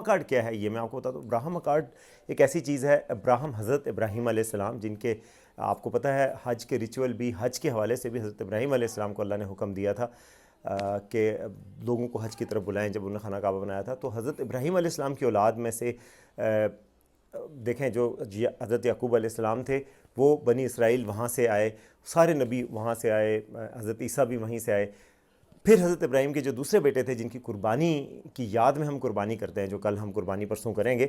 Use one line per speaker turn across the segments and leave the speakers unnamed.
Card کیا ہے یہ میں آپ کو بتا دوں. ابراہم کارڈ ایک ایسی چیز ہے. ابراہم حضرت ابراہیم علیہ السلام جن کے آپ کو پتہ ہے حج کے ریچول بھی حج کے حوالے سے بھی حضرت ابراہیم علیہ السلام کو اللہ نے حکم دیا تھا کہ لوگوں کو حج کی طرف بلائیں جب انہوں نے خانہ کعبہ بنایا تھا. تو حضرت ابراہیم علیہ السلام کی اولاد میں سے دیکھیں جو حضرت یعقوب علیہ السلام تھے وہ بنی اسرائیل وہاں سے آئے, سارے نبی وہاں سے آئے, حضرت عیسیٰ بھی وہیں سے آئے. پھر حضرت ابراہیم کے جو دوسرے بیٹے تھے جن کی قربانی کی یاد میں ہم قربانی کرتے ہیں, جو کل ہم قربانی پرسوں کریں گے,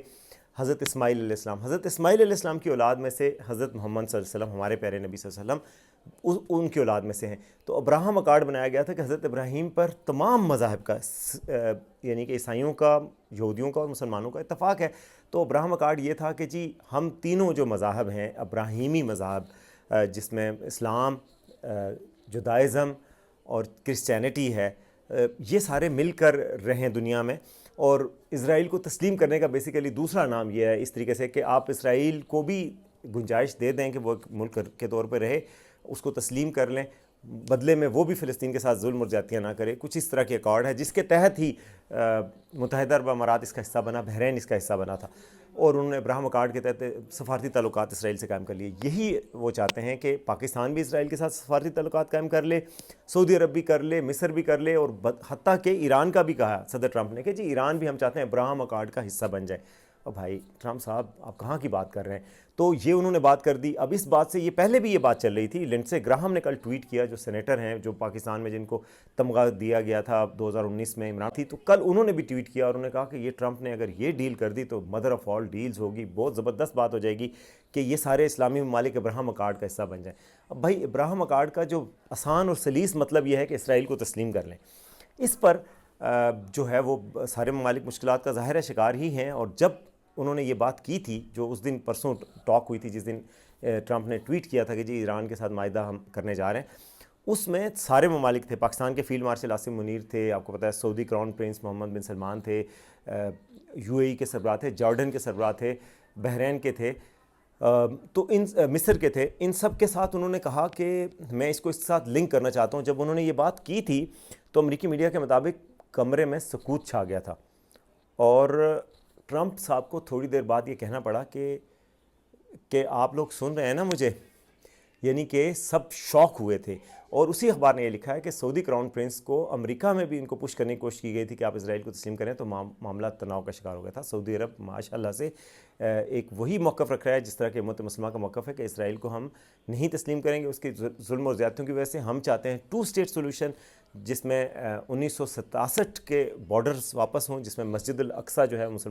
حضرت اسماعیل علیہ السلام. حضرت اسماعیل علیہ السلام کی اولاد میں سے حضرت محمد صلی اللہ علیہ وسلم ہمارے پیارے نبی صلی اللہ علیہ وسلم ان کی اولاد میں سے ہیں. تو ابراہم اکارڈ بنایا گیا تھا کہ حضرت ابراہیم پر تمام مذاہب کا یعنی کہ عیسائیوں کا, یہودیوں کا اور مسلمانوں کا اتفاق ہے. تو ابراہم اکارڈ یہ تھا کہ جی ہم تینوں جو مذاہب ہیں ابراہیمی مذاہب جس میں اسلام, جدائزم اور کرسچینٹی ہے, یہ سارے مل کر رہیں دنیا میں. اور اسرائیل کو تسلیم کرنے کا بیسیکلی دوسرا نام یہ ہے اس طریقے سے کہ آپ اسرائیل کو بھی گنجائش دے دیں کہ وہ ایک ملک کے طور پہ رہے, اس کو تسلیم کر لیں, بدلے میں وہ بھی فلسطین کے ساتھ ظلم اور زیادتیاں نہ کرے. کچھ اس طرح کے اکارڈ ہے جس کے تحت ہی متحدہ عرب امارات اس کا حصہ بنا, بحرین اس کا حصہ بنا تھا, اور انہوں نے ابراہم اکارڈ کے تحت سفارتی تعلقات اسرائیل سے قائم کر لیے. یہی وہ چاہتے ہیں کہ پاکستان بھی اسرائیل کے ساتھ سفارتی تعلقات قائم کر لے, سعودی عرب بھی کر لے, مصر بھی کر لے, اور حتیٰ کہ ایران کا بھی کہا صدر ٹرمپ نے کہ جی ایران بھی ہم چاہتے ہیں ابراہم اکارڈ کا حصہ بن جائے. اور بھائی ٹرمپ صاحب آپ کہاں کی بات کر رہے ہیں. تو یہ انہوں نے بات کر دی. اب اس بات سے یہ پہلے بھی یہ بات چل رہی تھی. لنڈسے گراہم نے کل ٹویٹ کیا, جو سینیٹر ہیں جو پاکستان میں جن کو تمغہ دیا گیا تھا 2019 میں عمران تھی, تو کل انہوں نے بھی ٹویٹ کیا اور انہوں نے کہا کہ یہ ٹرمپ نے اگر یہ ڈیل کر دی تو مدر آف آل ڈیلز ہوگی, بہت زبردست بات ہو جائے گی کہ یہ سارے اسلامی ممالک ابراہم اکارڈ کا حصہ بن جائیں. اب بھائی ابراہم اکارڈ کا جو آسان اور سلیس مطلب یہ ہے کہ اسرائیل کو تسلیم کر لیں. اس پر جو ہے وہ سارے ممالک مشکلات کا ظاہر ہے شکار ہی ہیں. اور جب انہوں نے یہ بات کی تھی, جو اس دن پرسوں ٹاک ہوئی تھی جس دن ٹرمپ نے ٹویٹ کیا تھا کہ جی ایران کے ساتھ معاہدہ ہم کرنے جا رہے ہیں, اس میں سارے ممالک تھے. پاکستان کے فیلڈ مارشل عاصم منیر تھے, آپ کو پتہ ہے سعودی کراؤن پرنس محمد بن سلمان تھے, یو اے ای کے سربراہ تھے, جارڈن کے سربراہ تھے, بحرین کے تھے, تو مصر کے تھے. ان سب کے ساتھ انہوں نے کہا کہ میں اس کو اس کے ساتھ لنک کرنا چاہتا ہوں. جب انہوں نے یہ بات کی تھی تو امریکی میڈیا کے مطابق کمرے میں سکوت چھا گیا تھا, اور ٹرمپ صاحب کو تھوڑی دیر بعد یہ کہنا پڑا کہ آپ لوگ سن رہے ہیں نا مجھے, یعنی کہ سب شوق ہوئے تھے. اور اسی اخبار نے یہ لکھا ہے کہ سعودی کراؤن پرنس کو امریکہ میں بھی ان کو پش کرنے کی کوشش کی گئی تھی کہ آپ اسرائیل کو تسلیم کریں, تو معاملہ تناؤ کا شکار ہو گیا تھا. سعودی عرب ماشاءاللہ سے ایک وہی موقف رکھ رہا ہے جس طرح کہ امت مسلمہ کا موقف ہے کہ اسرائیل کو ہم نہیں تسلیم کریں گے اس کے ظلم اور زیادتیوں کی وجہ سے. ہم چاہتے ہیں 2 اسٹیٹ سولوشن جس میں 1967 کے بارڈرز واپس ہوں, جس میں مسجد الاقصیٰ جو ہے مسلم